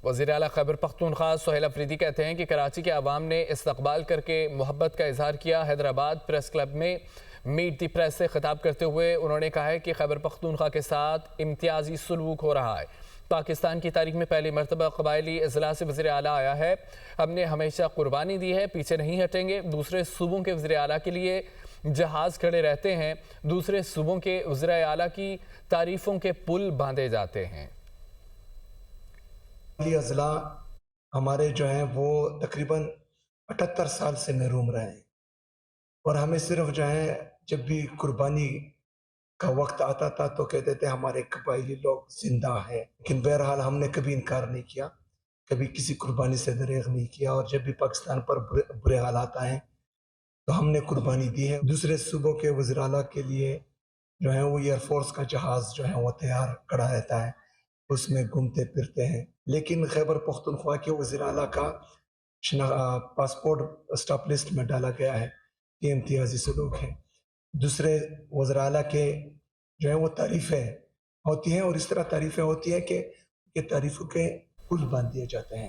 وزیر اعلیٰ خیبر پختونخوا سہیل افریدی کہتے ہیں کہ کراچی کے عوام نے استقبال کر کے محبت کا اظہار کیا۔ حیدرآباد پریس کلب میں میٹ دی پریس سے خطاب کرتے ہوئے انہوں نے کہا ہے کہ خیبر پختونخوا کے ساتھ امتیازی سلوک ہو رہا ہے۔ پاکستان کی تاریخ میں پہلی مرتبہ قبائلی اجلاس سے وزیر اعلیٰ آیا ہے۔ ہم نے ہمیشہ قربانی دی ہے، پیچھے نہیں ہٹیں گے۔ دوسرے صوبوں کے وزیر اعلیٰ کے لیے جہاز کھڑے رہتے ہیں، دوسرے صوبوں کے وزیر اعلیٰ کی تعریفوں کے پل باندھے جاتے ہیں۔ اضلاع ہمارے جو ہیں وہ تقریباً 78 سال سے محروم رہے ہیں، اور ہمیں صرف جو ہے جب بھی قربانی کا وقت آتا تھا تو کہتے تھے ہمارے قبائلی لوگ زندہ ہیں، لیکن بہرحال ہم نے کبھی انکار نہیں کیا، کبھی کسی قربانی سے دریغ نہیں کیا، اور جب بھی پاکستان پر برے حالات آئے تو ہم نے قربانی دی ہے۔ دوسرے صوبوں کے وزیر اعلیٰ کے لیے جو ہے وہ ایئر فورس کا جہاز جو ہے وہ تیار کھڑا رہتا ہے، اس میں گھومتے پھرتے ہیں، لیکن خیبر پختونخوا کے وزیر اعلیٰ کا پاسپورٹ اسٹاپ لسٹ میں ڈالا گیا ہے کہ امتیازی سلوک ہے۔ دوسرے وزیر اعلیٰ کے جو ہے وہ تعریفیں ہوتی ہیں، اور اس طرح تعریفیں ہوتی ہیں کہ تعریفوں کے پل باندھ دیے جاتے ہیں۔